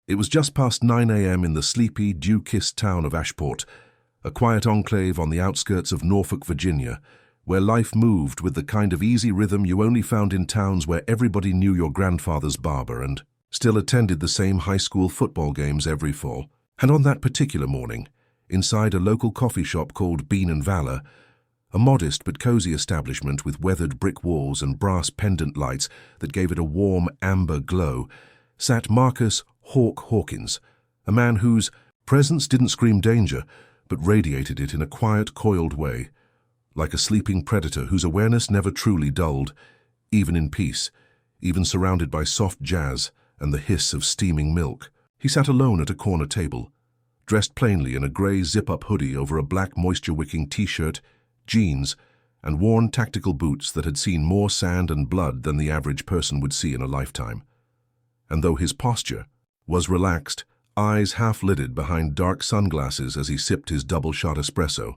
It was just past 9 a.m. in the sleepy, dew-kissed town of Ashport, a quiet enclave on the outskirts of Norfolk, Virginia, where life moved with the kind of easy rhythm you only found in towns where everybody knew your grandfather's barber and still attended the same high school football games every fall. And on that particular morning, inside a local coffee shop called Bean and Valor, a modest but cozy establishment with weathered brick walls and brass pendant lights that gave it a warm amber glow, sat Marcus Hawk Hawkins, a man whose presence didn't scream danger, but radiated it in a quiet, coiled way, like a sleeping predator whose awareness never truly dulled, even in peace, even surrounded by soft jazz and the hiss of steaming milk. He sat alone at a corner table, dressed plainly in a grey zip-up hoodie over a black moisture-wicking t-shirt, jeans, and worn tactical boots that had seen more sand and blood than the average person would see in a lifetime. And though his posture was relaxed, eyes half-lidded behind dark sunglasses as he sipped his double-shot espresso,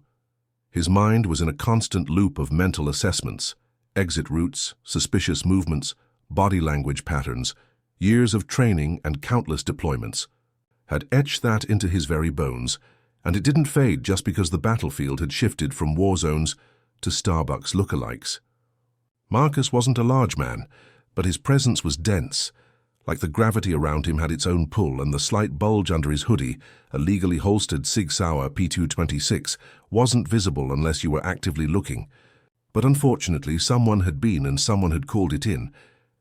his mind was in a constant loop of mental assessments, exit routes, suspicious movements, body language patterns, years of training and countless deployments had etched that into his very bones, and it didn't fade just because the battlefield had shifted from war zones to Starbucks lookalikes. Marcus wasn't a large man, but his presence was dense, like the gravity around him had its own pull, and the slight bulge under his hoodie, a legally holstered Sig Sauer P226, wasn't visible unless you were actively looking. But unfortunately, someone had been and someone had called it in,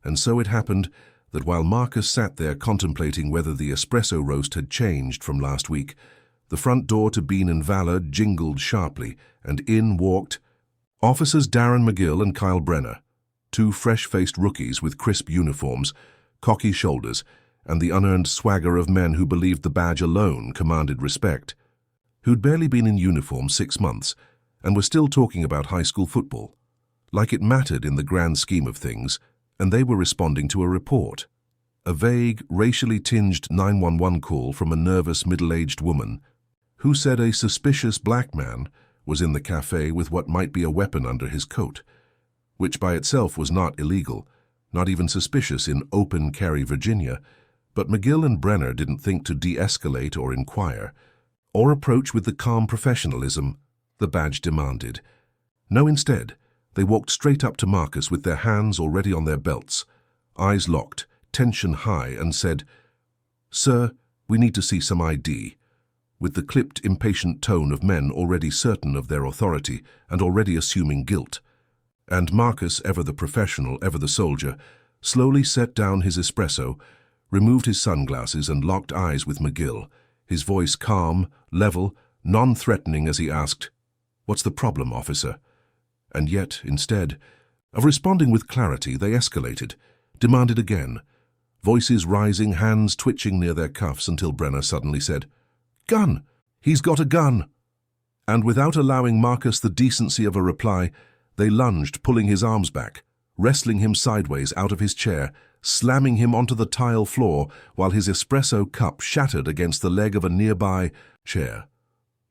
and so it happened that while Marcus sat there contemplating whether the espresso roast had changed from last week, the front door to Bean and Valor jingled sharply, and in walked Officers Darren McGill and Kyle Brenner, two fresh-faced rookies with crisp uniforms, cocky shoulders, and the unearned swagger of men who believed the badge alone commanded respect, who'd barely been in uniform 6 months and were still talking about high school football, like it mattered in the grand scheme of things, and they were responding to a report, a vague, racially tinged 911 call from a nervous middle-aged woman who said a suspicious black man was in the cafe with what might be a weapon under his coat, which by itself was not illegal, not even suspicious in open carry Virginia, but McGill and Brenner didn't think to de-escalate or inquire, or approach with the calm professionalism the badge demanded. No, instead, they walked straight up to Marcus with their hands already on their belts, eyes locked, tension high, and said, "Sir, we need to see some ID," with the clipped, impatient tone of men already certain of their authority and already assuming guilt. And Marcus, ever the professional, ever the soldier, slowly set down his espresso, removed his sunglasses, and locked eyes with McGill, his voice calm, level, non-threatening as he asked, "What's the problem, officer?" And yet, instead of responding with clarity, they escalated, demanded again, voices rising, hands twitching near their cuffs, until Brenner suddenly said, "Gun! He's got a gun!" And without allowing Marcus the decency of a reply, they lunged, pulling his arms back, wrestling him sideways out of his chair, slamming him onto the tile floor while his espresso cup shattered against the leg of a nearby chair.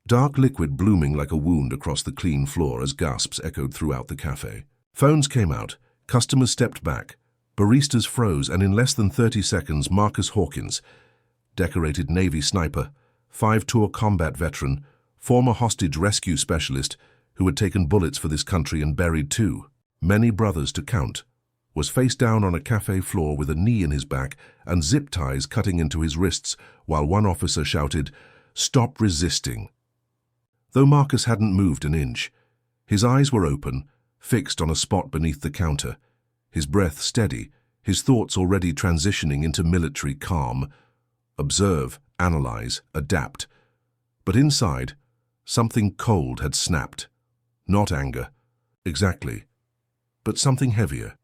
Dark liquid blooming like a wound across the clean floor as gasps echoed throughout the cafe. Phones came out, customers stepped back, baristas froze, and in less than 30 seconds, Marcus Hawkins, decorated Navy sniper, 5-tour combat veteran, former hostage rescue specialist, who had taken bullets for this country and buried many brothers to count, was face down on a cafe floor with a knee in his back and zip ties cutting into his wrists while one officer shouted, "Stop resisting." Though Marcus hadn't moved an inch, his eyes were open, fixed on a spot beneath the counter, his breath steady, his thoughts already transitioning into military calm. Observe, analyze, adapt. But inside, something cold had snapped. Not anger, exactly, but something heavier.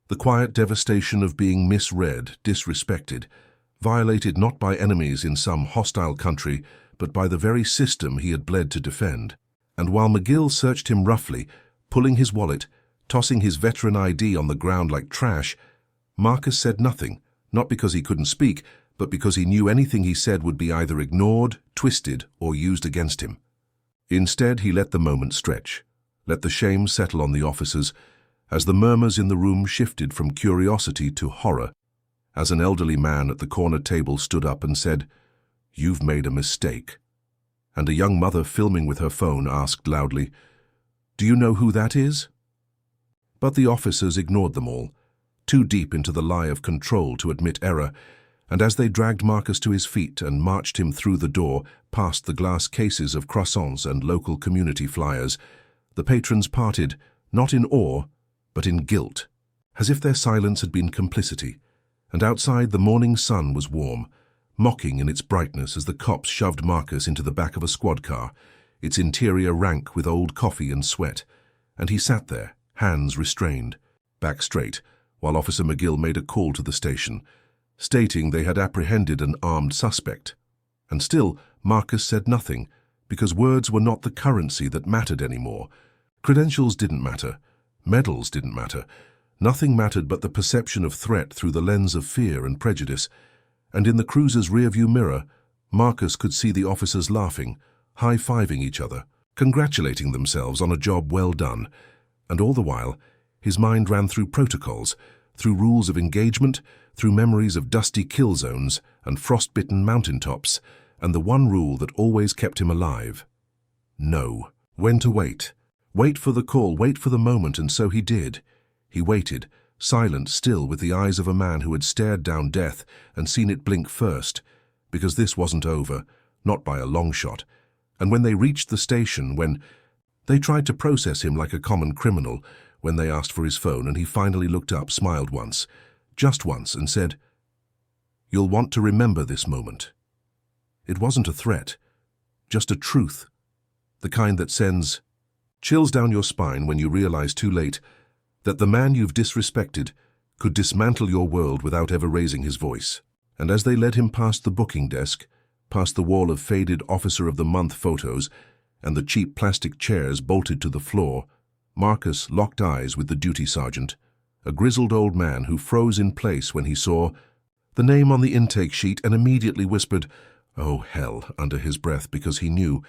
The quiet devastation of being misread, disrespected, violated not by enemies in some hostile country, but by the very system he had bled to defend. And while McGill searched him roughly, pulling his wallet, tossing his veteran ID on the ground like trash, Marcus said nothing, not because he couldn't speak, but because he knew anything he said would be either ignored, twisted, or used against him. Instead, he let the moment stretch, let the shame settle on the officers, as the murmurs in the room shifted from curiosity to horror, as an elderly man at the corner table stood up and said, "You've made a mistake." And a young mother filming with her phone asked loudly, "Do you know who that is?" But the officers ignored them all, too deep into the lie of control to admit error, and as they dragged Marcus to his feet and marched him through the door past the glass cases of croissants and local community flyers, the patrons parted, not in awe, but in guilt, as if their silence had been complicity. And outside the morning sun was warm, mocking in its brightness as the cops shoved Marcus into the back of a squad car, its interior rank with old coffee and sweat, and he sat there, hands restrained, back straight, while Officer McGill made a call to the station, stating they had apprehended an armed suspect. And still, Marcus said nothing, because words were not the currency that mattered anymore. Credentials didn't matter. Medals didn't matter. Nothing mattered but the perception of threat through the lens of fear and prejudice. And in the cruiser's rearview mirror, Marcus could see the officers laughing, high-fiving each other, congratulating themselves on a job well done. And all the while, his mind ran through protocols, through rules of engagement, through memories of dusty kill zones and frost-bitten mountaintops, and the one rule that always kept him alive: no. When to wait. Wait for the call, wait for the moment, and so he did. He waited, silent still, with the eyes of a man who had stared down death and seen it blink first, because this wasn't over, not by a long shot. And when they reached the station, when they tried to process him like a common criminal, when they asked for his phone, and he finally looked up, smiled once, just once, and said, "You'll want to remember this moment." It wasn't a threat, just a truth, the kind that sends chills down your spine when you realize too late that the man you've disrespected could dismantle your world without ever raising his voice. And as they led him past the booking desk, past the wall of faded Officer of the Month photos and the cheap plastic chairs bolted to the floor, Marcus locked eyes with the duty sergeant, a grizzled old man who froze in place when he saw the name on the intake sheet and immediately whispered, "Oh, hell," under his breath, because he knew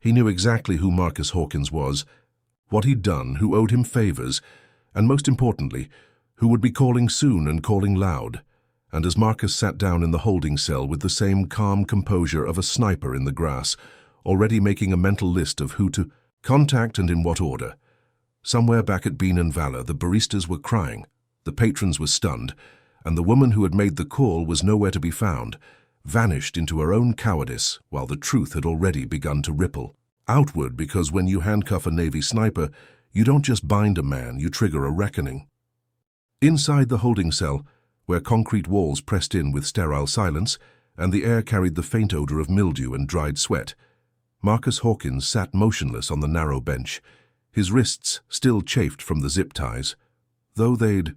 exactly who Marcus Hawkins was, what he'd done, who owed him favors, and most importantly, who would be calling soon and calling loud. And as Marcus sat down in the holding cell with the same calm composure of a sniper in the grass, already making a mental list of who to contact and in what order, somewhere back at Bean and Valor, the baristas were crying, the patrons were stunned, and the woman who had made the call was nowhere to be found, vanished into her own cowardice, while the truth had already begun to ripple outward, because when you handcuff a Navy sniper, you don't just bind a man, you trigger a reckoning. Inside the holding cell, where concrete walls pressed in with sterile silence, and the air carried the faint odor of mildew and dried sweat, Marcus Hawkins sat motionless on the narrow bench, his wrists still chafed from the zip ties, though they'd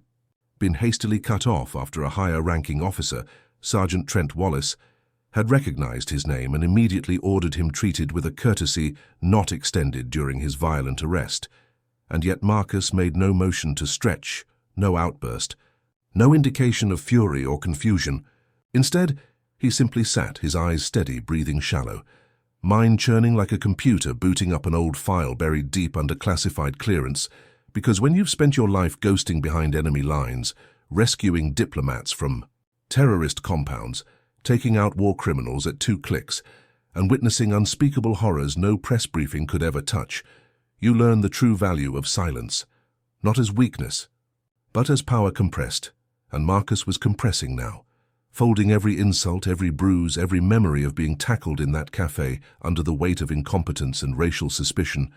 been hastily cut off after a higher-ranking officer, Sergeant Trent Wallace, had recognized his name and immediately ordered him treated with a courtesy not extended during his violent arrest. And yet Marcus made no motion to stretch, no outburst, no indication of fury or confusion. Instead, he simply sat, his eyes steady, breathing shallow, mind churning like a computer booting up an old file buried deep under classified clearance, because when you've spent your life ghosting behind enemy lines, rescuing diplomats from terrorist compounds, taking out war criminals at 2 clicks, and witnessing unspeakable horrors no press briefing could ever touch, you learn the true value of silence, not as weakness, but as power compressed. And Marcus was compressing now, folding every insult, every bruise, every memory of being tackled in that cafe under the weight of incompetence and racial suspicion,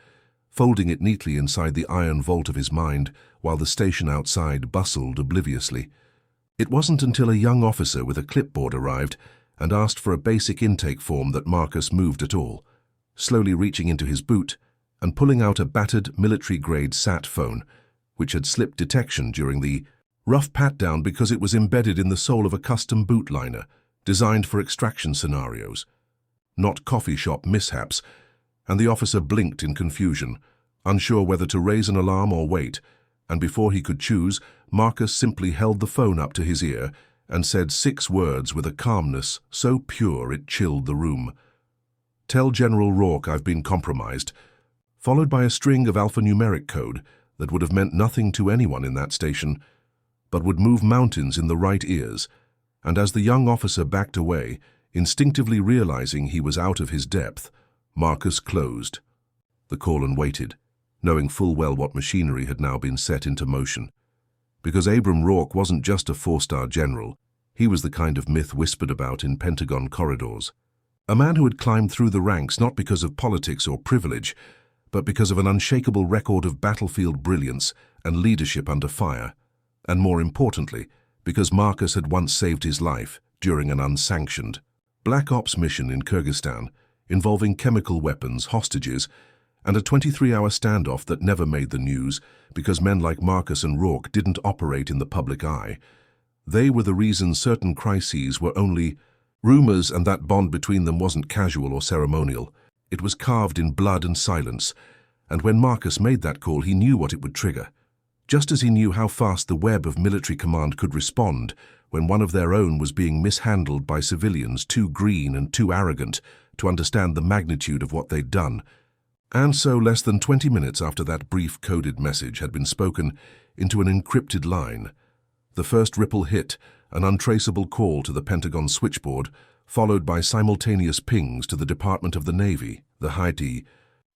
folding it neatly inside the iron vault of his mind while the station outside bustled obliviously. It wasn't until a young officer with a clipboard arrived and asked for a basic intake form that Marcus moved at all, slowly reaching into his boot and pulling out a battered military-grade sat phone, which had slipped detection during the rough pat-down because it was embedded in the sole of a custom boot liner designed for extraction scenarios, not coffee shop mishaps, and the officer blinked in confusion, unsure whether to raise an alarm or wait, and before he could choose, Marcus simply held the phone up to his ear and said 6 words with a calmness so pure it chilled the room. "Tell General Rourke I've been compromised," followed by a string of alphanumeric code that would have meant nothing to anyone in that station, but would move mountains in the right ears, And as the young officer backed away, instinctively realizing he was out of his depth, Marcus closed the call and waited, knowing full well what machinery had now been set into motion. Because Abram Rourke wasn't just a four-star general, he was the kind of myth whispered about in Pentagon corridors. A man who had climbed through the ranks not because of politics or privilege, but because of an unshakable record of battlefield brilliance and leadership under fire, and more importantly, because Marcus had once saved his life during an unsanctioned Black Ops mission in Kyrgyzstan involving chemical weapons, hostages, and a 23-hour standoff that never made the news because men like Marcus and Rourke didn't operate in the public eye. They were the reason certain crises were only rumors, and that bond between them wasn't casual or ceremonial. It was carved in blood and silence, and when Marcus made that call, he knew what it would trigger. Just as he knew how fast the web of military command could respond when one of their own was being mishandled by civilians too green and too arrogant to understand the magnitude of what they'd done. And so, less than 20 minutes after that brief coded message had been spoken into an encrypted line, the first ripple hit an untraceable call to the Pentagon switchboard, followed by simultaneous pings to the Department of the Navy, the HID,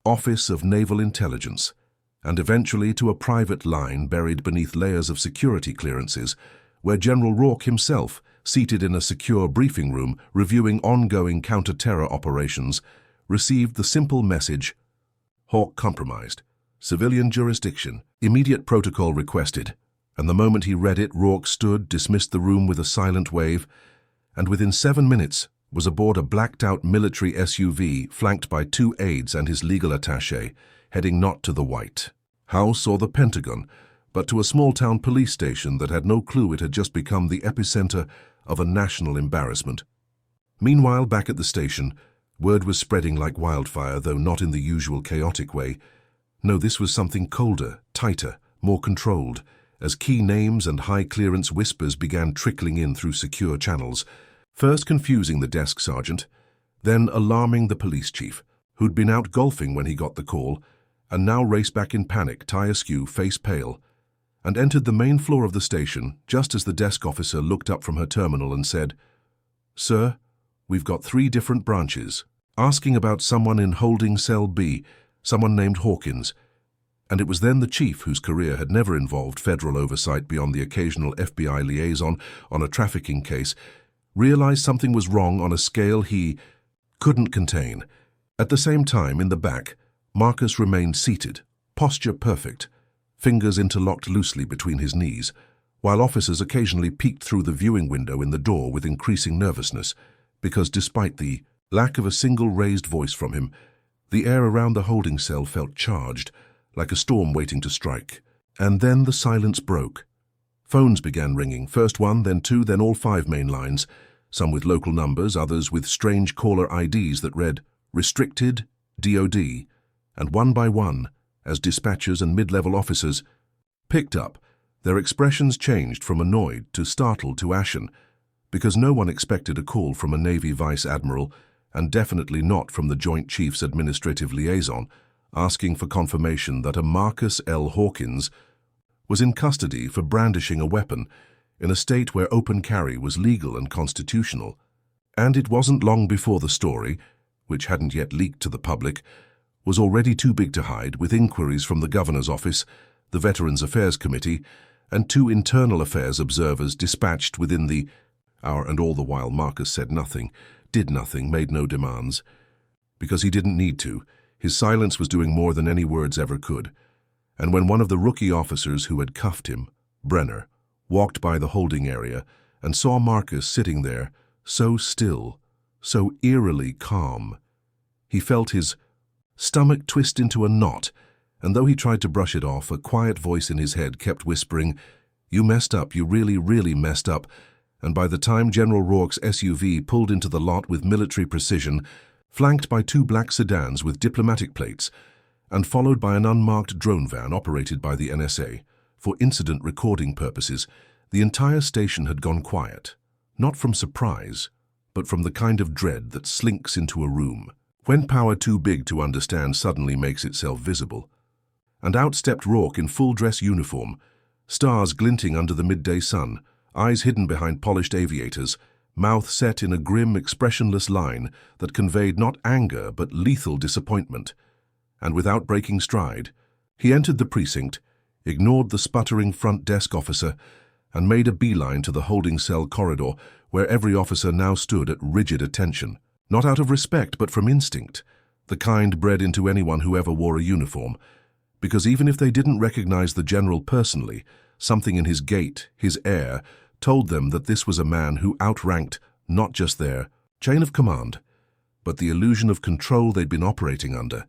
Office of Naval Intelligence, and eventually to a private line buried beneath layers of security clearances, where General Rourke himself, seated in a secure briefing room reviewing ongoing counter-terror operations, received the simple message, "Hawk compromised. Civilian jurisdiction. Immediate protocol requested." And the moment he read it, Rourke stood, dismissed the room with a silent wave, and within 7 minutes was aboard a blacked-out military SUV flanked by 2 aides and his legal attaché, heading not to the White House or the Pentagon, but to a small-town police station that had no clue it had just become the epicenter of a national embarrassment. Meanwhile, back at the station, word was spreading like wildfire, though not in the usual chaotic way. No, this was something colder, tighter, more controlled, as key names and high-clearance whispers began trickling in through secure channels, first confusing the desk sergeant, then alarming the police chief, who'd been out golfing when he got the call, and now raced back in panic, tie askew, face pale, and entered the main floor of the station just as the desk officer looked up from her terminal and said, "Sir, we've got 3 different branches, asking about someone in holding cell B, someone named Hawkins." And it was then the chief, whose career had never involved federal oversight beyond the occasional FBI liaison on a trafficking case, realized something was wrong on a scale he couldn't contain. At the same time, in the back, Marcus remained seated, posture perfect, fingers interlocked loosely between his knees, while officers occasionally peeked through the viewing window in the door with increasing nervousness, because despite the lack of a single raised voice from him, the air around the holding cell felt charged, like a storm waiting to strike. And then the silence broke. Phones began ringing, first 1, then 2, then all 5 main lines, some with local numbers, others with strange caller IDs that read "Restricted, DOD," and one by one, as dispatchers and mid-level officers picked up, their expressions changed from annoyed to startled to ashen, because no one expected a call from a Navy Vice Admiral, and definitely not from the Joint Chiefs Administrative Liaison, asking for confirmation that a Marcus L. Hawkins was in custody for brandishing a weapon in a state where open carry was legal and constitutional. And it wasn't long before the story, which hadn't yet leaked to the public, was already too big to hide, with inquiries from the Governor's Office, the Veterans Affairs Committee, and 2 internal affairs observers dispatched within the hour, and all the while Marcus said nothing, did nothing, made no demands. Because he didn't need to. His silence was doing more than any words ever could. And when one of the rookie officers who had cuffed him, Brenner, walked by the holding area and saw Marcus sitting there, so still, so eerily calm, he felt his stomach twist into a knot, and though he tried to brush it off, a quiet voice in his head kept whispering, "You messed up, you really, really messed up." And by the time General Rourke's SUV pulled into the lot with military precision, flanked by 2 black sedans with diplomatic plates, and followed by an unmarked drone van operated by the NSA, for incident recording purposes, the entire station had gone quiet, not from surprise, but from the kind of dread that slinks into a room when power too big to understand suddenly makes itself visible. And out stepped Rourke in full-dress uniform, stars glinting under the midday sun, eyes hidden behind polished aviators, mouth set in a grim, expressionless line that conveyed not anger but lethal disappointment. And without breaking stride, he entered the precinct, ignored the sputtering front desk officer, and made a beeline to the holding cell corridor where every officer now stood at rigid attention, not out of respect but from instinct, the kind bred into anyone who ever wore a uniform, because even if they didn't recognize the general personally, something in his gait, his air, told them that this was a man who outranked not just their chain of command, but the illusion of control they'd been operating under.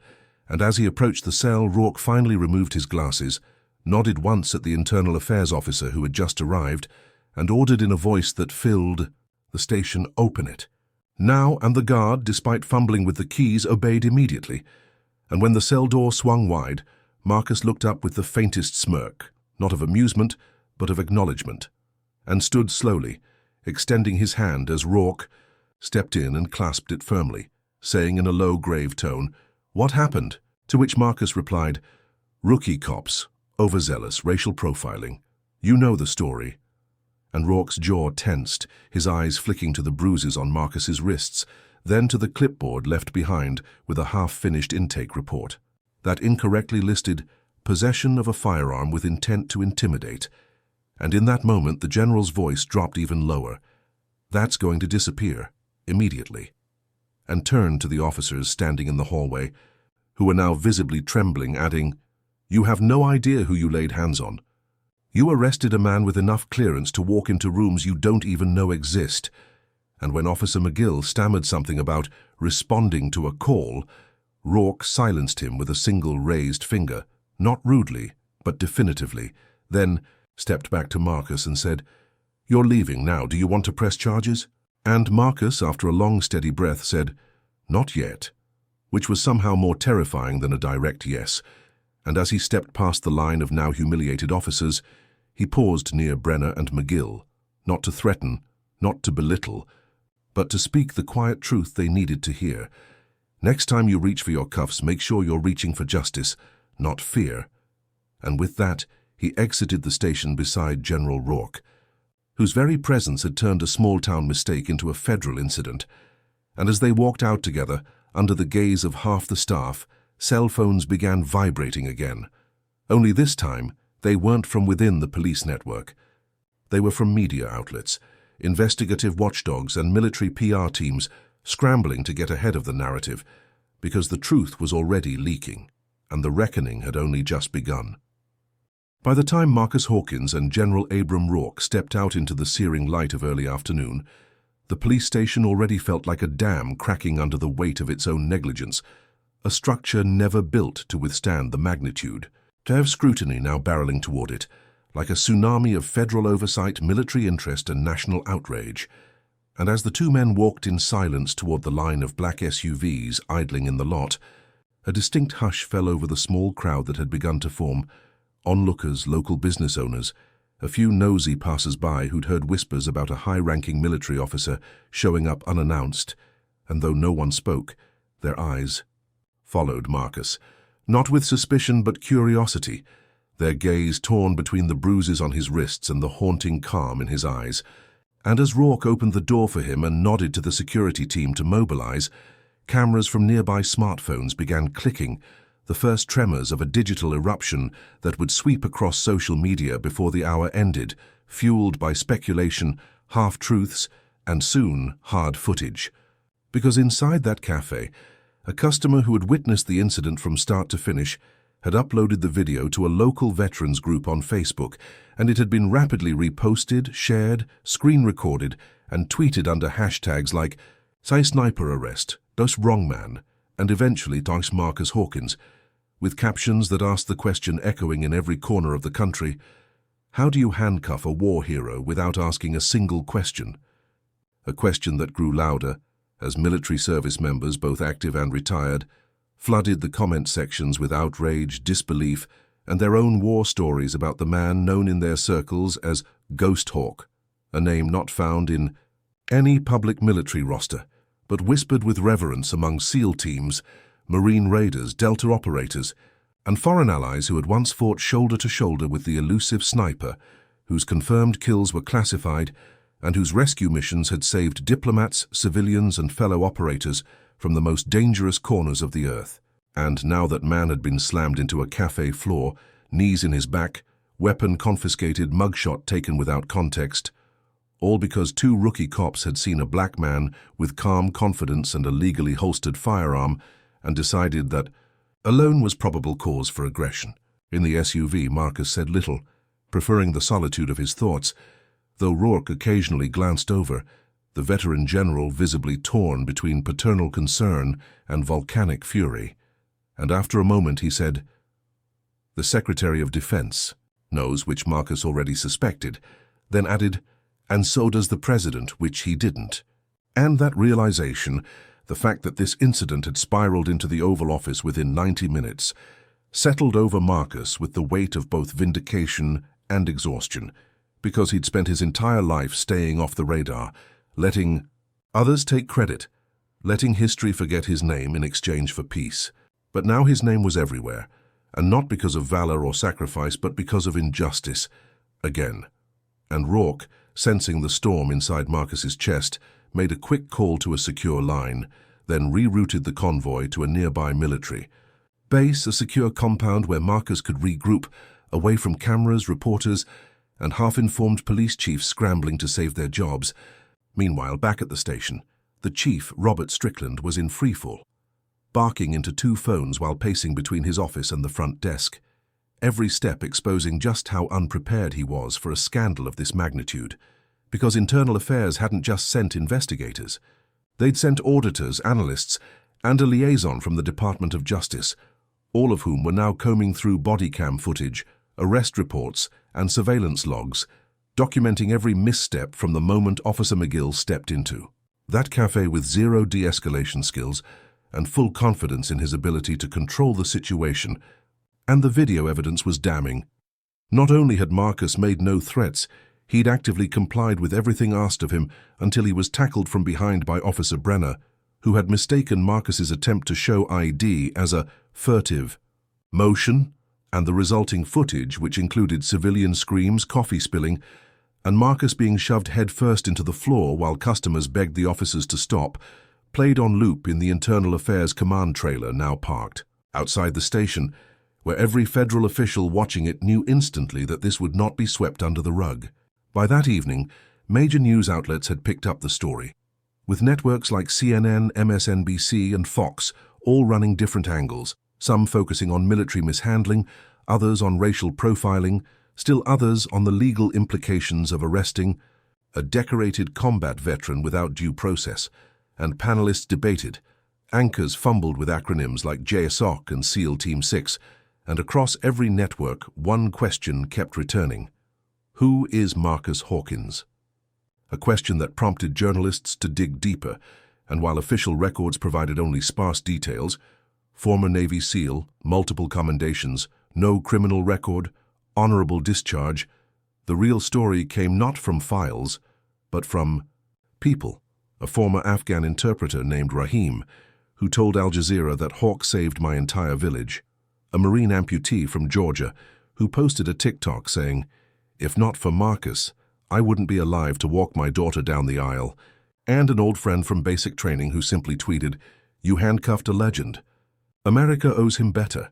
And as he approached the cell, Rourke finally removed his glasses, nodded once at the internal affairs officer who had just arrived, and ordered in a voice that filled the station, "Open it." Now, and the guard, despite fumbling with the keys, obeyed immediately. And when the cell door swung wide, Marcus looked up with the faintest smirk, not of amusement, but of acknowledgement, and stood slowly, extending his hand as Rourke stepped in and clasped it firmly, saying in a low, grave tone, "What happened?" To which Marcus replied, "Rookie cops, overzealous, racial profiling. You know the story." And Rourke's jaw tensed, his eyes flicking to the bruises on Marcus's wrists, then to the clipboard left behind with a half-finished intake report. That incorrectly listed possession of a firearm with intent to intimidate. And in that moment the general's voice dropped even lower. "That's going to disappear, immediately." And turned to the officers standing in the hallway, who were now visibly trembling, adding, "You have no idea who you laid hands on. You arrested a man with enough clearance to walk into rooms you don't even know exist." And when Officer McGill stammered something about responding to a call, Rourke silenced him with a single raised finger, not rudely, but definitively, then stepped back to Marcus and said, "You're leaving now. Do you want to press charges?" And Marcus, after a long, steady breath, said, "Not yet," which was somehow more terrifying than a direct yes. And as he stepped past the line of now humiliated officers, he paused near Brenner and McGill, not to threaten, not to belittle, but to speak the quiet truth they needed to hear. "Next time you reach for your cuffs, make sure you're reaching for justice, not fear." And with that, he exited the station beside General Rourke, whose very presence had turned a small-town mistake into a federal incident. And as they walked out together, under the gaze of half the staff, cell phones began vibrating again. Only this time, they weren't from within the police network. They were from media outlets, investigative watchdogs and military PR teams scrambling to get ahead of the narrative, because the truth was already leaking, and the reckoning had only just begun. By the time Marcus Hawkins and General Abram Rourke stepped out into the searing light of early afternoon, the police station already felt like a dam cracking under the weight of its own negligence, a structure never built to withstand the magnitude. To have scrutiny now barreling toward it, like a tsunami of federal oversight, military interest, and national outrage. And as the two men walked in silence toward the line of black SUVs idling in the lot, a distinct hush fell over the small crowd that had begun to form, onlookers, local business owners, a few nosy passers-by who'd heard whispers about a high-ranking military officer showing up unannounced, and though no one spoke, their eyes followed Marcus, not with suspicion but curiosity, their gaze torn between the bruises on his wrists and the haunting calm in his eyes. And as Rourke opened the door for him and nodded to the security team to mobilize, cameras from nearby smartphones began clicking, the first tremors of a digital eruption that would sweep across social media before the hour ended, fueled by speculation, half-truths, and soon hard footage. Because inside that cafe, a customer who had witnessed the incident from start to finish had uploaded the video to a local veterans group on Facebook, and it had been rapidly reposted, shared, screen-recorded, and tweeted under hashtags like "Say Sniper Arrest," "Dos Wrong Man," and eventually "Dos Marcus Hawkins," with captions that asked the question echoing in every corner of the country: how do you handcuff a war hero without asking a single question? A question that grew louder as military service members, both active and retired, flooded the comment sections with outrage, disbelief, and their own war stories about the man known in their circles as Ghost Hawk, a name not found in any public military roster, but whispered with reverence among SEAL teams, Marine raiders, Delta operators, and foreign allies who had once fought shoulder to shoulder with the elusive sniper, whose confirmed kills were classified and whose rescue missions had saved diplomats, civilians, and fellow operators from the most dangerous corners of the earth. And now that man had been slammed into a cafe floor, knees in his back, weapon confiscated, mugshot taken without context, all because two rookie cops had seen a black man with calm confidence and a legally holstered firearm and decided that alone was probable cause for aggression. In the SUV, Marcus said little, preferring the solitude of his thoughts, though Rourke occasionally glanced over, the veteran general visibly torn between paternal concern and volcanic fury. And after a moment he said, "The Secretary of Defense knows," which Marcus already suspected, then added, "and so does the President," which he didn't. And that realization, the fact that this incident had spiraled into the Oval Office within 90 minutes, settled over Marcus with the weight of both vindication and exhaustion, because he'd spent his entire life staying off the radar, letting others take credit, letting history forget his name in exchange for peace. But now his name was everywhere, and not because of valor or sacrifice, but because of injustice, again. And Rourke, sensing the storm inside Marcus's chest, made a quick call to a secure line, then rerouted the convoy to a nearby military base, a secure compound where Marcus could regroup, away from cameras, reporters, and half-informed police chiefs scrambling to save their jobs. Meanwhile, back at the station, the chief, Robert Strickland, was in freefall, barking into two phones while pacing between his office and the front desk, every step exposing just how unprepared he was for a scandal of this magnitude, because Internal Affairs hadn't just sent investigators. They'd sent auditors, analysts, and a liaison from the Department of Justice, all of whom were now combing through body cam footage, arrest reports, and surveillance logs, documenting every misstep from the moment Officer McGill stepped into that cafe with zero de-escalation skills and full confidence in his ability to control the situation. And the video evidence was damning. Not only had Marcus made no threats, he'd actively complied with everything asked of him until he was tackled from behind by Officer Brenner, who had mistaken Marcus's attempt to show ID as a furtive motion, and the resulting footage, which included civilian screams, coffee spilling, and Marcus being shoved headfirst into the floor while customers begged the officers to stop, played on loop in the Internal Affairs command trailer now parked outside the station, where every federal official watching it knew instantly that this would not be swept under the rug. By that evening, major news outlets had picked up the story, with networks like CNN, MSNBC, and Fox all running different angles, some focusing on military mishandling, others on racial profiling, still others on the legal implications of arresting a decorated combat veteran without due process, and panelists debated. Anchors fumbled with acronyms like JSOC and SEAL Team 6, and across every network, one question kept returning. Who is Marcus Hawkins? A question that prompted journalists to dig deeper, and while official records provided only sparse details, former Navy SEAL, multiple commendations, no criminal record, honorable discharge, the real story came not from files, but from people. A former Afghan interpreter named Rahim, who told Al Jazeera that Hawk saved my entire village. A Marine amputee from Georgia, who posted a TikTok saying, "If not for Marcus, I wouldn't be alive to walk my daughter down the aisle." And an old friend from basic training who simply tweeted, "You handcuffed a legend." America owes him better.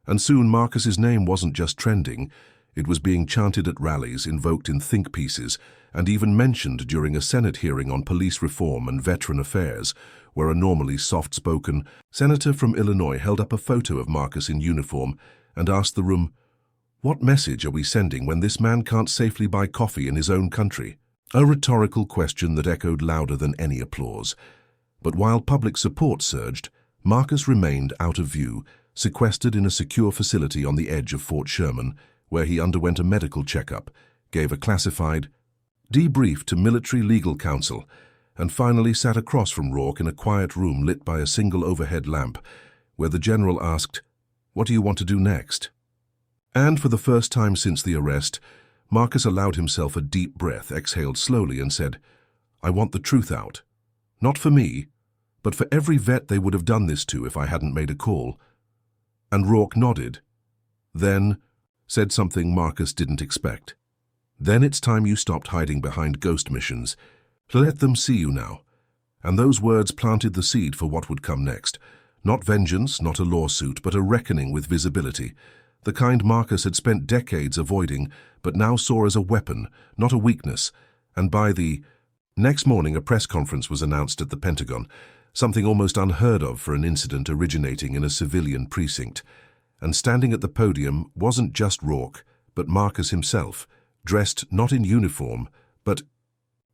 And soon Marcus's name wasn't just trending, it was being chanted at rallies, invoked in think pieces, and even mentioned during a Senate hearing on police reform and veteran affairs, where a normally soft-spoken senator from Illinois held up a photo of Marcus in uniform and asked the room, "What message are we sending when this man can't safely buy coffee in his own country?" A rhetorical question that echoed louder than any applause. But while public support surged, Marcus remained out of view, sequestered in a secure facility on the edge of Fort Sherman, where he underwent a medical checkup, gave a classified debrief to military legal counsel, and finally sat across from Rourke in a quiet room lit by a single overhead lamp, where the general asked, "What do you want to do next?" And for the first time since the arrest, Marcus allowed himself a deep breath, exhaled slowly, and said, "I want the truth out. Not for me, but for every vet they would have done this to if I hadn't made a call." And Rourke nodded, then said something Marcus didn't expect. Then it's time you stopped hiding behind ghost missions. Let them see you now. And those words planted the seed for what would come next. Not vengeance, not a lawsuit, but a reckoning with visibility. The kind Marcus had spent decades avoiding, but now saw as a weapon, not a weakness. And by the next morning, a press conference was announced at the Pentagon, something almost unheard of for an incident originating in a civilian precinct. And standing at the podium wasn't just Rourke, but Marcus himself, dressed not in uniform, but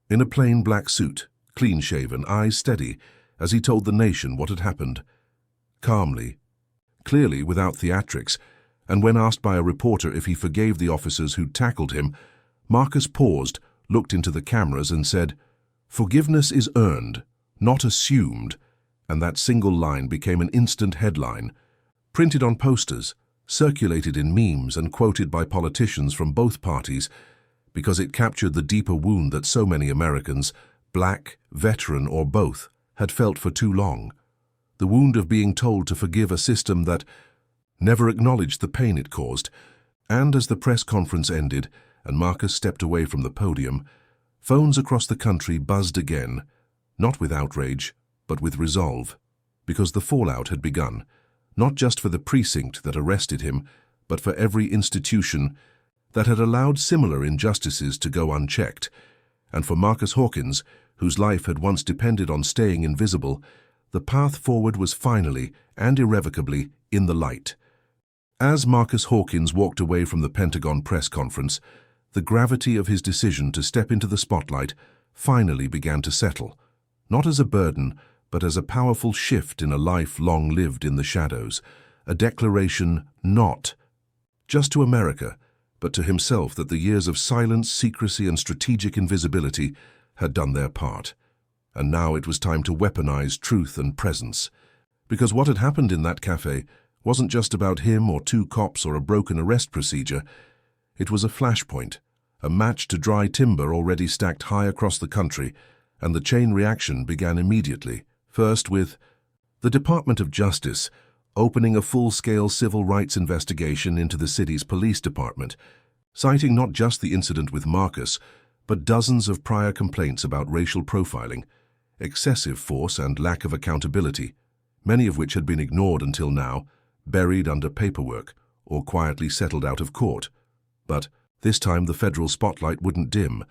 in a plain black suit, clean-shaven, eyes steady, as he told the nation what had happened. Calmly, clearly without theatrics, and when asked by a reporter if he forgave the officers who'd tackled him, Marcus paused, looked into the cameras and said, "Forgiveness is earned, not assumed," and that single line became an instant headline, printed on posters, circulated in memes and quoted by politicians from both parties, because it captured the deeper wound that so many Americans, black, veteran or both, had felt for too long. The wound of being told to forgive a system that never acknowledged the pain it caused. And as the press conference ended and Marcus stepped away from the podium, phones across the country buzzed again, not with outrage, but with resolve, because the fallout had begun, not just for the precinct that arrested him, but for every institution that had allowed similar injustices to go unchecked, and for Marcus Hawkins, whose life had once depended on staying invisible, the path forward was finally and irrevocably in the light. As Marcus Hawkins walked away from the Pentagon press conference, the gravity of his decision to step into the spotlight finally began to settle, not as a burden, but as a powerful shift in a life long lived in the shadows, a declaration not just to America, but to himself that the years of silence, secrecy, and strategic invisibility had done their part. And now it was time to weaponize truth and presence. Because what had happened in that cafe wasn't just about him or two cops or a broken arrest procedure. It was a flashpoint, a match to dry timber already stacked high across the country, and the chain reaction began immediately, first with the Department of Justice opening a full-scale civil rights investigation into the city's police department, citing not just the incident with Marcus, but dozens of prior complaints about racial profiling, excessive force and lack of accountability, many of which had been ignored until now, buried under paperwork, or quietly settled out of court. But this time the federal spotlight wouldn't dim,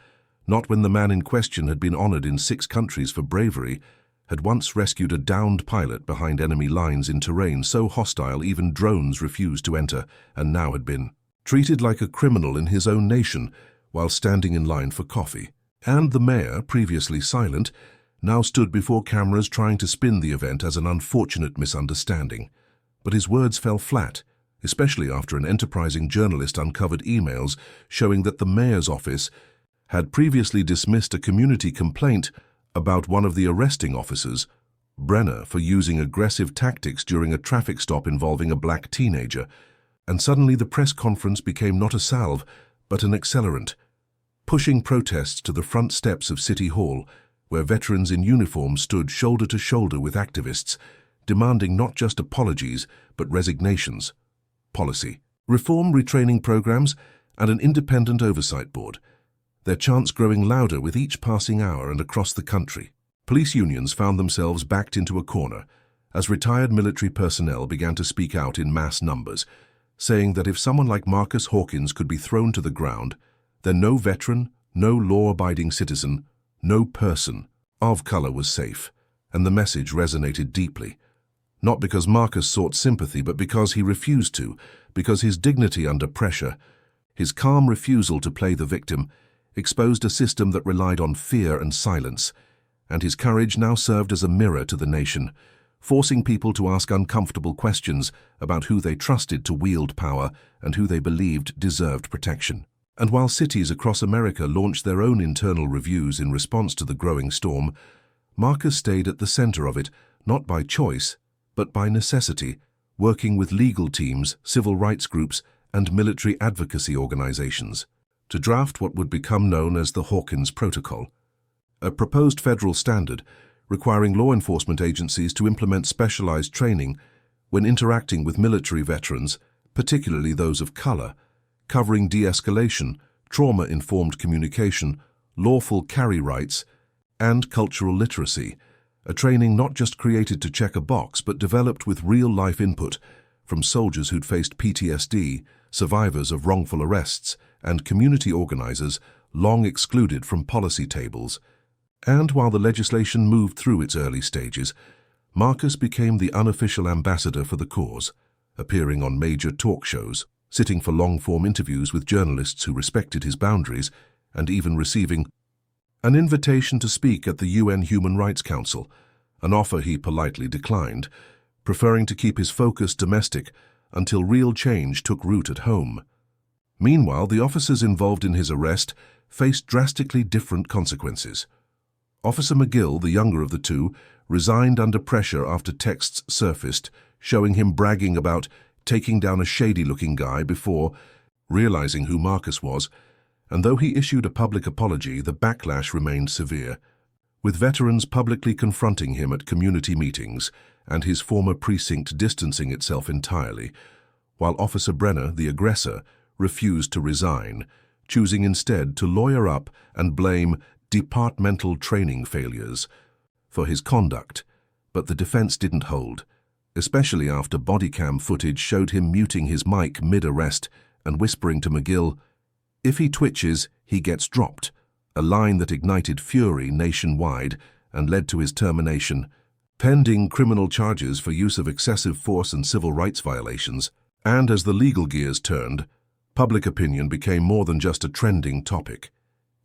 not when the man in question had been honored in 6 countries for bravery, had once rescued a downed pilot behind enemy lines in terrain so hostile even drones refused to enter, and now had been treated like a criminal in his own nation while standing in line for coffee. And the mayor, previously silent, now stood before cameras trying to spin the event as an unfortunate misunderstanding. But his words fell flat, especially after an enterprising journalist uncovered emails showing that the mayor's office had previously dismissed a community complaint about one of the arresting officers, Brenner, for using aggressive tactics during a traffic stop involving a black teenager. And suddenly the press conference became not a salve, but an accelerant, pushing protests to the front steps of City Hall, where veterans in uniform stood shoulder to shoulder with activists, demanding not just apologies, but resignations, policy, reform retraining programs, and an independent oversight board, their chants growing louder with each passing hour and across the country. Police unions found themselves backed into a corner as retired military personnel began to speak out in mass numbers, saying that if someone like Marcus Hawkins could be thrown to the ground, then no veteran, no law-abiding citizen, no person of color was safe, and the message resonated deeply. Not because Marcus sought sympathy, but because he refused to, because his dignity under pressure, his calm refusal to play the victim, exposed a system that relied on fear and silence, and his courage now served as a mirror to the nation, forcing people to ask uncomfortable questions about who they trusted to wield power and who they believed deserved protection. And while cities across America launched their own internal reviews in response to the growing storm, Marcus stayed at the center of it, not by choice, but by necessity, working with legal teams, civil rights groups, and military advocacy organizations to draft what would become known as the Hawkins Protocol, a proposed federal standard requiring law enforcement agencies to implement specialized training when interacting with military veterans, particularly those of color, covering de-escalation, trauma-informed communication, lawful carry rights, and cultural literacy, a training not just created to check a box but developed with real-life input from soldiers who'd faced PTSD, survivors of wrongful arrests, and community organizers long excluded from policy tables. And while the legislation moved through its early stages, Marcus became the unofficial ambassador for the cause, appearing on major talk shows, sitting for long-form interviews with journalists who respected his boundaries, and even receiving an invitation to speak at the UN Human Rights Council, an offer he politely declined, preferring to keep his focus domestic until real change took root at home. Meanwhile, the officers involved in his arrest faced drastically different consequences. Officer McGill, the younger of the two, resigned under pressure after texts surfaced, showing him bragging about taking down a shady-looking guy before realizing who Marcus was, and though he issued a public apology, the backlash remained severe, with veterans publicly confronting him at community meetings and his former precinct distancing itself entirely, while Officer Brenner, the aggressor, refused to resign, choosing instead to lawyer up and blame departmental training failures for his conduct. But the defense didn't hold, especially after body cam footage showed him muting his mic mid-arrest and whispering to McGill, "If he twitches, he gets dropped," a line that ignited fury nationwide and led to his termination, pending criminal charges for use of excessive force and civil rights violations. And as the legal gears turned, public opinion became more than just a trending topic.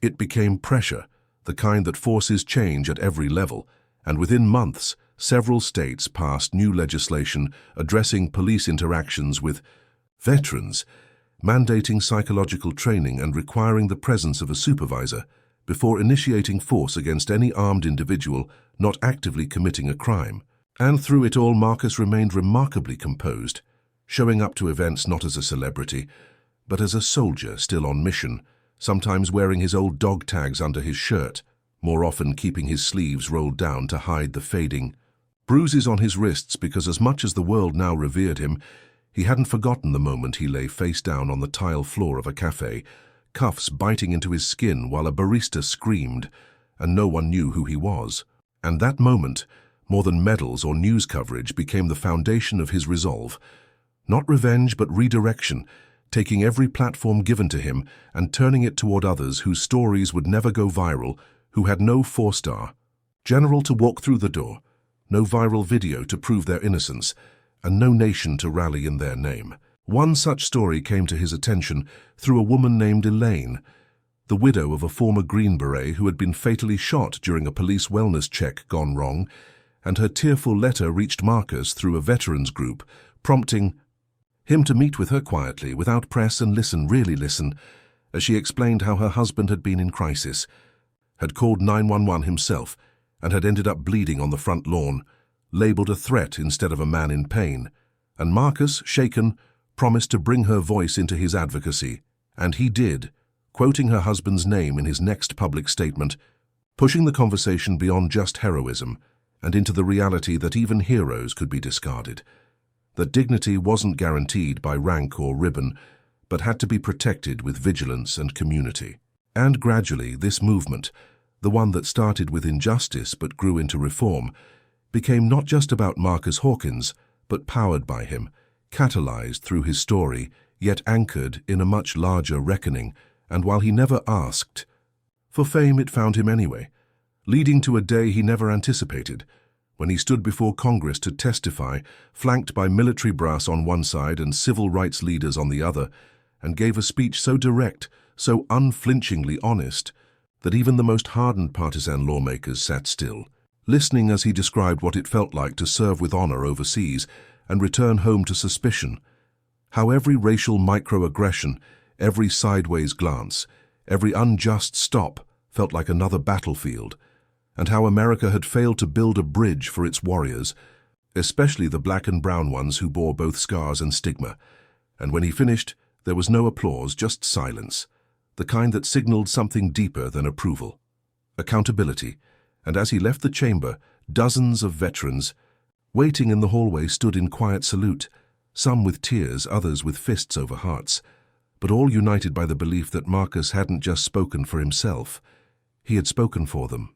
It became pressure, the kind that forces change at every level, and within months, several states passed new legislation addressing police interactions with veterans, mandating psychological training and requiring the presence of a supervisor before initiating force against any armed individual not actively committing a crime. And through it all, Marcus remained remarkably composed, showing up to events not as a celebrity, but as a soldier still on mission, sometimes wearing his old dog tags under his shirt, more often keeping his sleeves rolled down to hide the fading bruises on his wrists, because as much as the world now revered him, he hadn't forgotten the moment he lay face down on the tile floor of a cafe, cuffs biting into his skin while a barista screamed, and no one knew who he was. And that moment, more than medals or news coverage, became the foundation of his resolve. Not revenge, but redirection, taking every platform given to him and turning it toward others whose stories would never go viral, who had no four-star general to walk through the door, no viral video to prove their innocence, and no nation to rally in their name. One such story came to his attention through a woman named Elaine, the widow of a former Green Beret who had been fatally shot during a police wellness check gone wrong, and her tearful letter reached Marcus through a veterans group, prompting him to meet with her quietly, without press, and really listen, as she explained how her husband had been in crisis, had called 911 himself, and had ended up bleeding on the front lawn, labeled a threat instead of a man in pain. And Marcus, shaken, promised to bring her voice into his advocacy. And he did, quoting her husband's name in his next public statement, pushing the conversation beyond just heroism and into the reality that even heroes could be discarded, that dignity wasn't guaranteed by rank or ribbon, but had to be protected with vigilance and community. And gradually, this movement, the one that started with injustice but grew into reform, became not just about Marcus Hawkins, but powered by him, catalyzed through his story, yet anchored in a much larger reckoning. And while he never asked for fame, it found him anyway, leading to a day he never anticipated, when he stood before Congress to testify, flanked by military brass on one side and civil rights leaders on the other, and gave a speech so direct, so unflinchingly honest, that even the most hardened partisan lawmakers sat still, listening as he described what it felt like to serve with honor overseas and return home to suspicion, how every racial microaggression, every sideways glance, every unjust stop felt like another battlefield, and how America had failed to build a bridge for its warriors, especially the black and brown ones who bore both scars and stigma. And when he finished, there was no applause, just silence, the kind that signaled something deeper than approval, accountability. And as he left the chamber, dozens of veterans waiting in the hallway stood in quiet salute, some with tears, others with fists over hearts, but all united by the belief that Marcus hadn't just spoken for himself. He had spoken for them.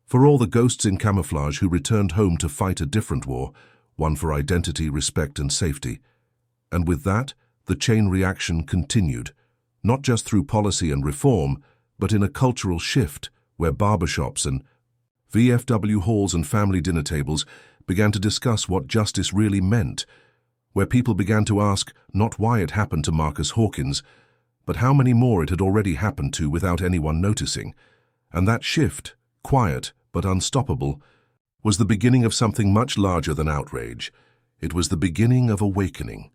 For all the ghosts in camouflage who returned home to fight a different war, one for identity, respect, and safety. And with that, the chain reaction continued, not just through policy and reform, but in a cultural shift where barbershops and VFW halls and family dinner tables began to discuss what justice really meant, where people began to ask not why it happened to Marcus Hawkins, but how many more it had already happened to without anyone noticing. And that shift, quiet but unstoppable, was the beginning of something much larger than outrage. It was the beginning of awakening.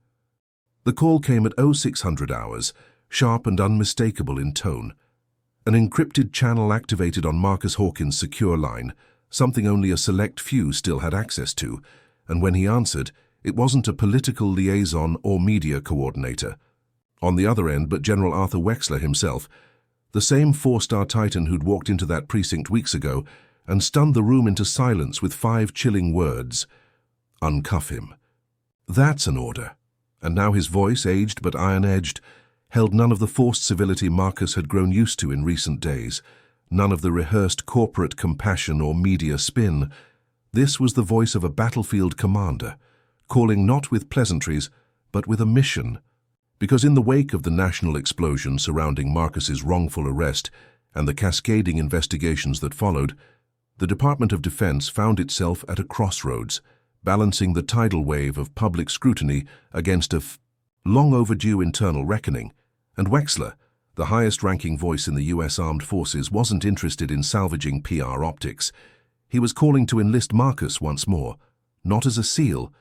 The call came at 0600 hours, sharp and unmistakable in tone. An encrypted channel activated on Marcus Hawkins' secure line, something only a select few still had access to, and when he answered, it wasn't a political liaison or media coordinator. On the other end, but General Arthur Wexler himself, the same four-star titan who'd walked into that precinct weeks ago and stunned the room into silence with 5 chilling words. Uncuff him. That's an order. And now his voice, aged but iron-edged, held none of the forced civility Marcus had grown used to in recent days, none of the rehearsed corporate compassion or media spin. This was the voice of a battlefield commander, calling not with pleasantries, but with a mission. Because in the wake of the national explosion surrounding Marcus's wrongful arrest and the cascading investigations that followed, the Department of Defense found itself at a crossroads, balancing the tidal wave of public scrutiny against a long overdue internal reckoning. And Wexler, the highest-ranking voice in the U.S. Armed Forces, wasn't interested in salvaging PR optics. He was calling to enlist Marcus once more, not as a SEAL,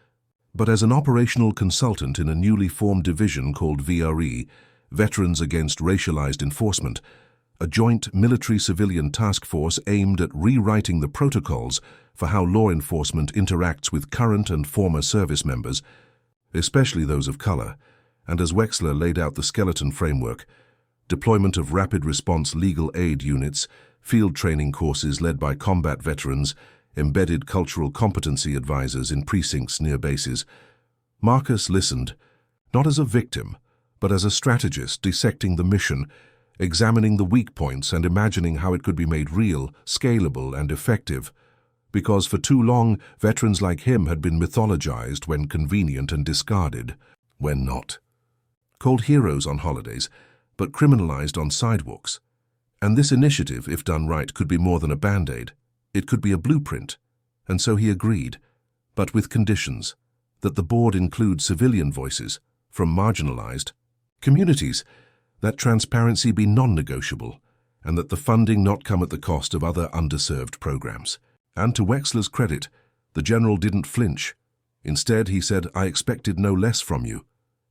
but as an operational consultant in a newly formed division called VRE, Veterans Against Racialized Enforcement, a joint military-civilian task force aimed at rewriting the protocols for how law enforcement interacts with current and former service members, especially those of color. And as Wexler laid out the skeleton framework, deployment of rapid response legal aid units, field training courses led by combat veterans, embedded cultural competency advisors in precincts near bases, Marcus listened, not as a victim, but as a strategist dissecting the mission, examining the weak points and imagining how it could be made real, scalable, and effective. Because for too long, veterans like him had been mythologized when convenient and discarded when not. Called heroes on holidays, but criminalized on sidewalks. And this initiative, if done right, could be more than a band-aid. It could be a blueprint. And so he agreed, but with conditions, that the board include civilian voices from marginalized communities, that transparency be non-negotiable, and that the funding not come at the cost of other underserved programs. And to Wexler's credit, the general didn't flinch. Instead, he said, "I expected no less from you,"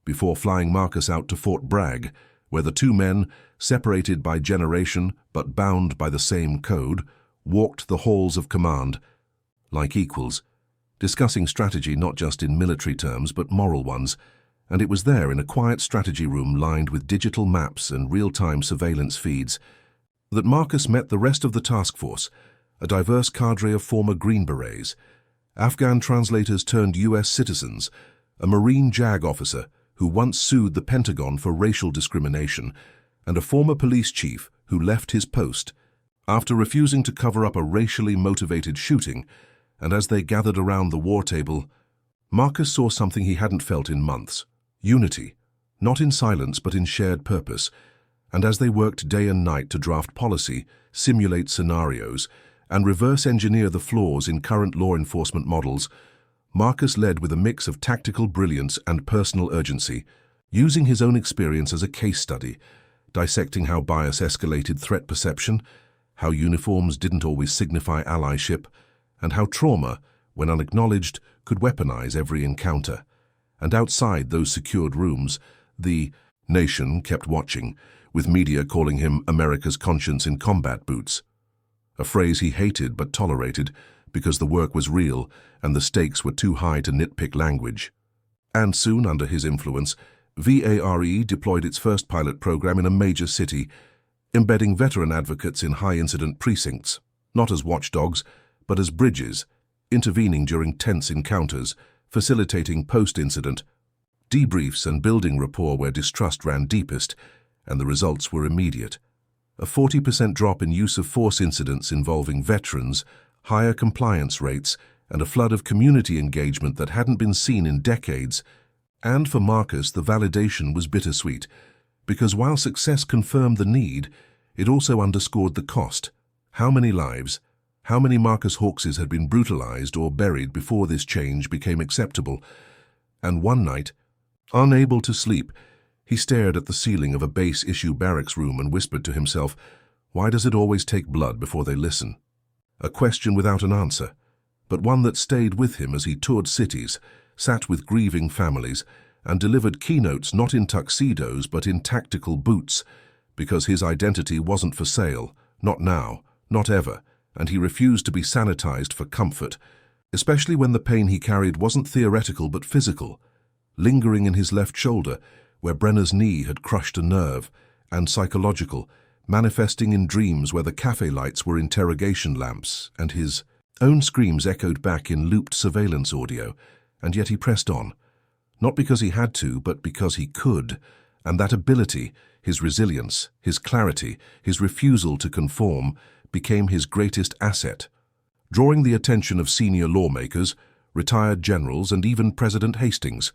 before flying Marcus out to Fort Bragg, where the two men, separated by generation but bound by the same code, walked the halls of command like equals, discussing strategy not just in military terms but moral ones. And it was there, in a quiet strategy room lined with digital maps and real-time surveillance feeds, that Marcus met the rest of the task force, a diverse cadre of former Green Berets, Afghan translators turned U.S. citizens, a Marine JAG officer who once sued the Pentagon for racial discrimination, and a former police chief who left his post after refusing to cover up a racially motivated shooting. And as they gathered around the war table, Marcus saw something he hadn't felt in months: unity, not in silence but in shared purpose. And as they worked day and night to draft policy, simulate scenarios, and reverse engineer the flaws in current law enforcement models, Marcus led with a mix of tactical brilliance and personal urgency, using his own experience as a case study, dissecting how bias escalated threat perception, how uniforms didn't always signify allyship, and how trauma, when unacknowledged, could weaponize every encounter. And outside those secured rooms, the nation kept watching, with media calling him America's conscience in combat boots, a phrase he hated but tolerated because the work was real and the stakes were too high to nitpick language. And soon, under his influence, VARE deployed its first pilot program in a major city, embedding veteran advocates in high-incident precincts, not as watchdogs, but as bridges, intervening during tense encounters, facilitating post-incident debriefs and building rapport where distrust ran deepest, and the results were immediate. A 40% drop in use of force incidents involving veterans, higher compliance rates, and a flood of community engagement that hadn't been seen in decades. And for Marcus, the validation was bittersweet, because while success confirmed the need, it also underscored the cost. How many lives, how many Marcus Hawkeses had been brutalized or buried before this change became acceptable? And one night, unable to sleep, he stared at the ceiling of a base-issue barracks room and whispered to himself, "Why does it always take blood before they listen?" A question without an answer, but one that stayed with him as he toured cities, sat with grieving families, and delivered keynotes not in tuxedos but in tactical boots, because his identity wasn't for sale, not now, not ever, and he refused to be sanitized for comfort, especially when the pain he carried wasn't theoretical but physical, lingering in his left shoulder, where Brenner's knee had crushed a nerve, and psychological, manifesting in dreams where the cafe lights were interrogation lamps, and his own screams echoed back in looped surveillance audio, and yet he pressed on. Not because he had to, but because he could, and that ability, his resilience, his clarity, his refusal to conform, became his greatest asset, drawing the attention of senior lawmakers, retired generals, and even President Hastings,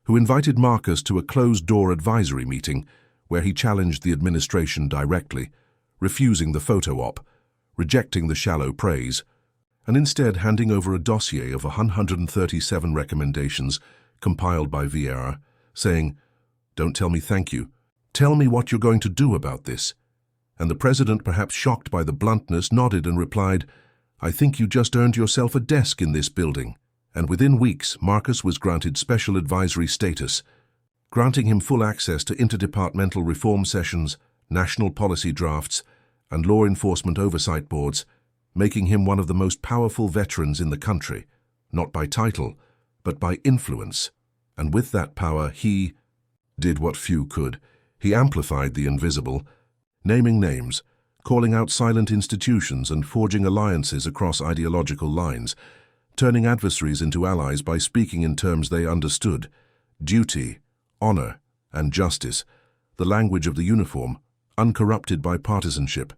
who invited Marcus to a closed-door advisory meeting where he challenged the administration directly, refusing the photo op, rejecting the shallow praise, and instead handing over a dossier of 137 recommendations compiled by Vieira, saying, "Don't tell me thank you. Tell me what you're going to do about this." And the president, perhaps shocked by the bluntness, nodded and replied, "I think you just earned yourself a desk in this building." And within weeks, Marcus was granted special advisory status, granting him full access to interdepartmental reform sessions, national policy drafts, and law enforcement oversight boards, making him one of the most powerful veterans in the country, not by title, but by influence. And with that power, he did what few could. He amplified the invisible, naming names, calling out silent institutions, and forging alliances across ideological lines, turning adversaries into allies by speaking in terms they understood: duty, honor, and justice, the language of the uniform, uncorrupted by partisanship.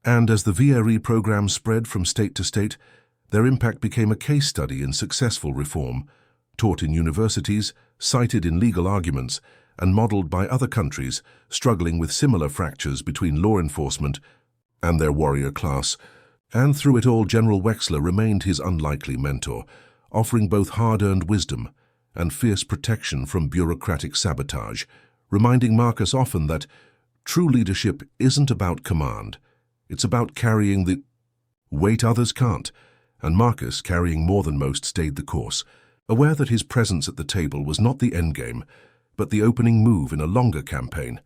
And as the VRE program spread from state to state, their impact became a case study in successful reform, taught in universities, cited in legal arguments, and modeled by other countries struggling with similar fractures between law enforcement and their warrior class. And through it all, General Wexler remained his unlikely mentor, offering both hard-earned wisdom and fierce protection from bureaucratic sabotage, reminding Marcus often that true leadership isn't about command. It's about carrying the weight others can't, and Marcus, carrying more than most, stayed the course, aware that his presence at the table was not the endgame, but the opening move in a longer campaign,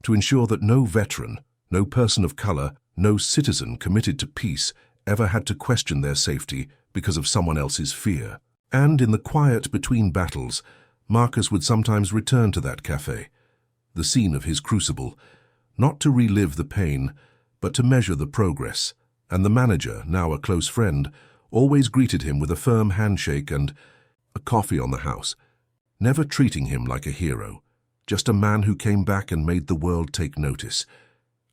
to ensure that no veteran, no person of color, no citizen committed to peace ever had to question their safety because of someone else's fear. And in the quiet between battles, Marcus would sometimes return to that cafe, the scene of his crucible, not to relive the pain, but to measure the progress. And the manager, now a close friend, always greeted him with a firm handshake and a coffee on the house, never treating him like a hero, just a man who came back and made the world take notice.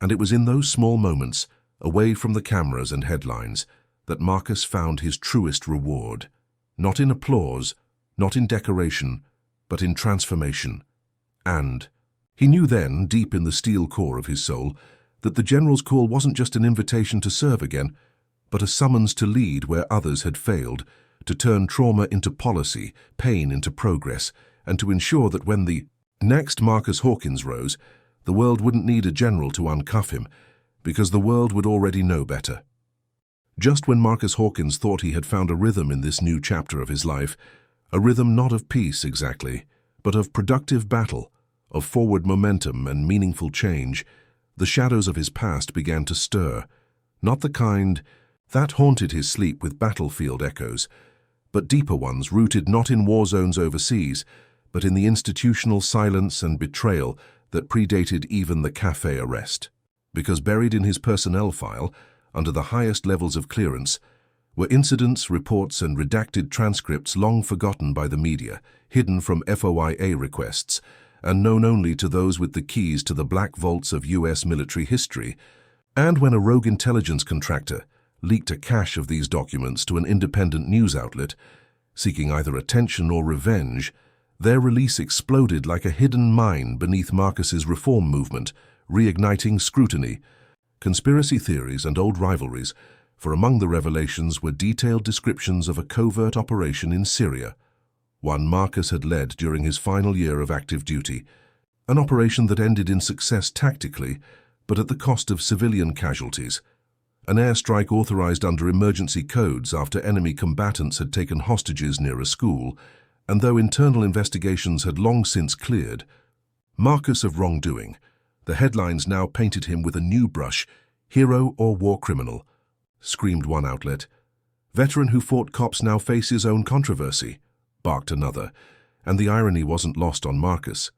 And it was in those small moments, away from the cameras and headlines, that Marcus found his truest reward. Not in applause, not in decoration, but in transformation. And he knew then, deep in the steel core of his soul, that the general's call wasn't just an invitation to serve again, but a summons to lead where others had failed, to turn trauma into policy, pain into progress, and to ensure that when the next Marcus Hawkins rose, the world wouldn't need a general to uncuff him, because the world would already know better. Just when Marcus Hawkins thought he had found a rhythm in this new chapter of his life, a rhythm not of peace exactly, but of productive battle, of forward momentum and meaningful change, the shadows of his past began to stir, not the kind that haunted his sleep with battlefield echoes, but deeper ones rooted not in war zones overseas, but in the institutional silence and betrayal that predated even the cafe arrest. Because buried in his personnel file, under the highest levels of clearance, were incidents, reports, and redacted transcripts long forgotten by the media, hidden from FOIA requests, and known only to those with the keys to the black vaults of US military history. And when a rogue intelligence contractor leaked a cache of these documents to an independent news outlet, seeking either attention or revenge, their release exploded like a hidden mine beneath Marcus's reform movement, reigniting scrutiny, conspiracy theories, and old rivalries, for among the revelations were detailed descriptions of a covert operation in Syria, one Marcus had led during his final year of active duty, an operation that ended in success tactically, but at the cost of civilian casualties, an airstrike authorized under emergency codes after enemy combatants had taken hostages near a school, and though internal investigations had long since cleared Marcus of wrongdoing, the headlines now painted him with a new brush: hero or war criminal, screamed one outlet. Veteran who fought cops now face his own controversy, barked another, and the irony wasn't lost on Marcus,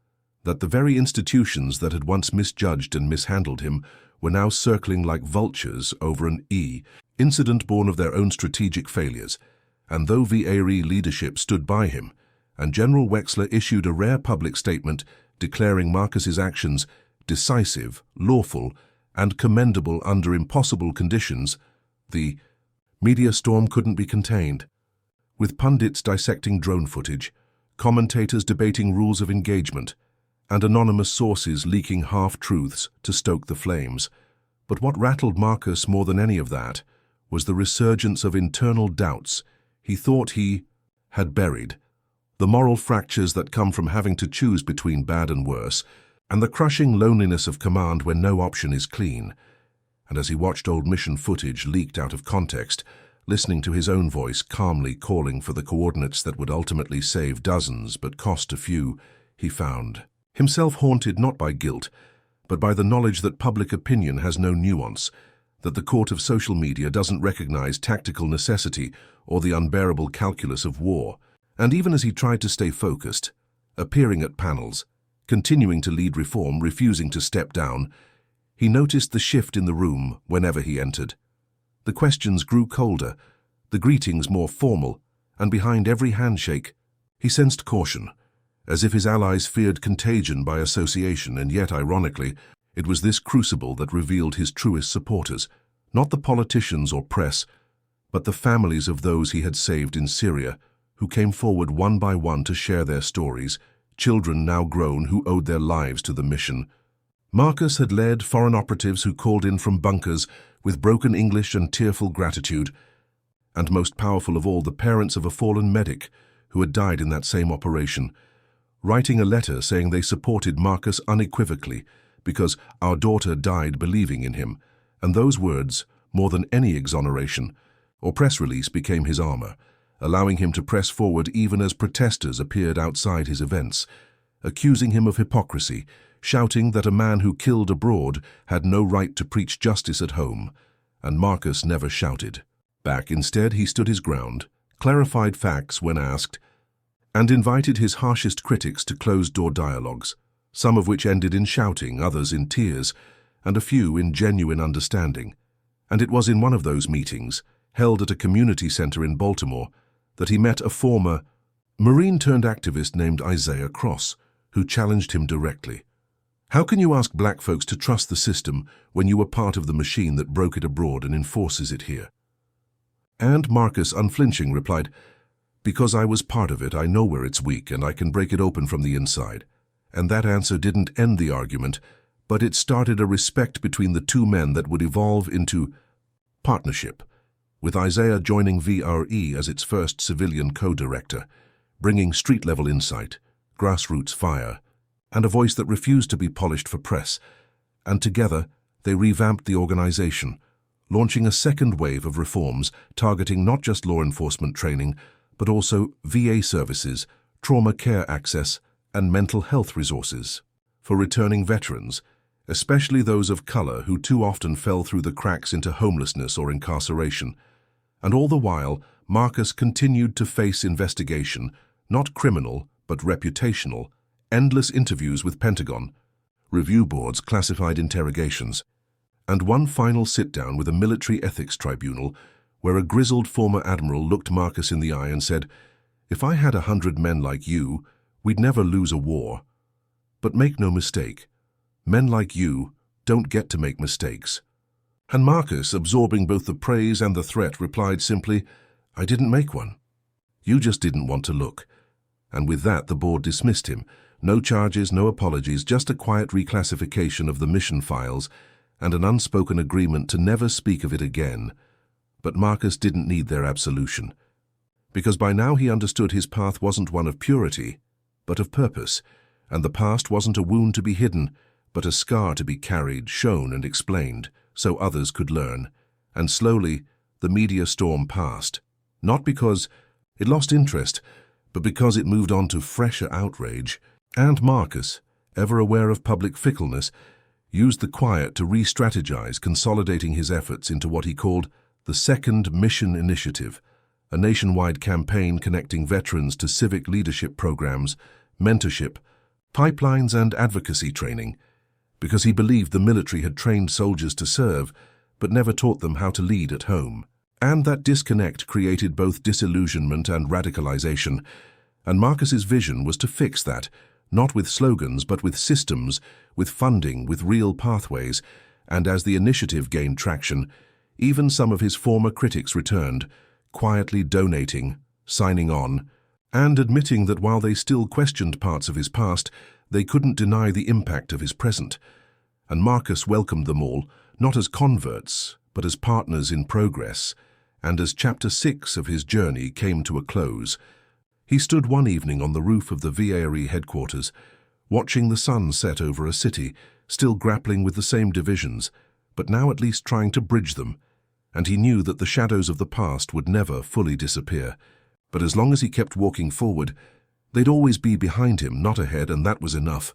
that the very institutions that had once misjudged and mishandled him were now circling like vultures over an incident born of their own strategic failures. And though VARE leadership stood by him, and General Wexler issued a rare public statement declaring Marcus's actions decisive, lawful, and commendable under impossible conditions, the media storm couldn't be contained. With pundits dissecting drone footage, commentators debating rules of engagement, and anonymous sources leaking half-truths to stoke the flames. But what rattled Marcus more than any of that was the resurgence of internal doubts he thought he had buried, the moral fractures that come from having to choose between bad and worse, and the crushing loneliness of command when no option is clean. And as he watched old mission footage leaked out of context, listening to his own voice calmly calling for the coordinates that would ultimately save dozens but cost a few, he found himself haunted not by guilt, but by the knowledge that public opinion has no nuance, that the court of social media doesn't recognize tactical necessity or the unbearable calculus of war. And even as he tried to stay focused, appearing at panels, continuing to lead reform, refusing to step down, he noticed the shift in the room whenever he entered. The questions grew colder, the greetings more formal, and behind every handshake, he sensed caution, as if his allies feared contagion by association. And yet, ironically, it was this crucible that revealed his truest supporters, not the politicians or press, but the families of those he had saved in Syria, who came forward one by one to share their stories, children now grown who owed their lives to the mission. Marcus had led foreign operatives who called in from bunkers with broken English and tearful gratitude, and most powerful of all, the parents of a fallen medic who had died in that same operation, writing a letter saying they supported Marcus unequivocally because "our daughter died believing in him," and those words, more than any exoneration or press release, became his armor, allowing him to press forward even as protesters appeared outside his events, accusing him of hypocrisy, shouting that a man who killed abroad had no right to preach justice at home. And Marcus never shouted back. Instead, he stood his ground, clarified facts when asked, and invited his harshest critics to closed-door dialogues, some of which ended in shouting, others in tears, and a few in genuine understanding. And it was in one of those meetings, held at a community center in Baltimore, that he met a former Marine-turned-activist named Isaiah Cross, who challenged him directly. "How can you ask black folks to trust the system when you were part of the machine that broke it abroad and enforces it here?" And Marcus, unflinching, replied, "Because I was part of it, I know where it's weak and I can break it open from the inside." And that answer didn't end the argument, but it started a respect between the two men that would evolve into partnership, with Isaiah joining VRE as its first civilian co-director, bringing street-level insight, grassroots fire, and a voice that refused to be polished for press. And together, they revamped the organization, launching a second wave of reforms targeting not just law enforcement training, but also VA services, trauma care access, and mental health resources for returning veterans, especially those of color who too often fell through the cracks into homelessness or incarceration. And all the while, Marcus continued to face investigation, not criminal, but reputational, endless interviews with Pentagon, review boards, classified interrogations, and one final sit-down with a military ethics tribunal where a grizzled former admiral looked Marcus in the eye and said, "If I had 100 men like you, we'd never lose a war. But make no mistake, men like you don't get to make mistakes." And Marcus, absorbing both the praise and the threat, replied simply, "I didn't make one. You just didn't want to look." And with that, the board dismissed him. No charges, no apologies, just a quiet reclassification of the mission files and an unspoken agreement to never speak of it again. But Marcus didn't need their absolution, because by now he understood his path wasn't one of purity, but of purpose, and the past wasn't a wound to be hidden, but a scar to be carried, shown and explained, so others could learn. And slowly, the media storm passed, not because it lost interest, but because it moved on to fresher outrage. And Marcus, ever aware of public fickleness, used the quiet to re-strategize, consolidating his efforts into what he called the Second Mission Initiative, a nationwide campaign connecting veterans to civic leadership programs, mentorship, pipelines and advocacy training, because he believed the military had trained soldiers to serve, but never taught them how to lead at home. And that disconnect created both disillusionment and radicalization, and Marcus's vision was to fix that, not with slogans, but with systems, with funding, with real pathways. And as the initiative gained traction, even some of his former critics returned, quietly donating, signing on, and admitting that while they still questioned parts of his past, they couldn't deny the impact of his present. And Marcus welcomed them all, not as converts, but as partners in progress. And as Chapter 6 of his journey came to a close, he stood one evening on the roof of the VARE headquarters, watching the sun set over a city, still grappling with the same divisions, but now at least trying to bridge them. And he knew that the shadows of the past would never fully disappear. But as long as he kept walking forward, they'd always be behind him, not ahead, and that was enough.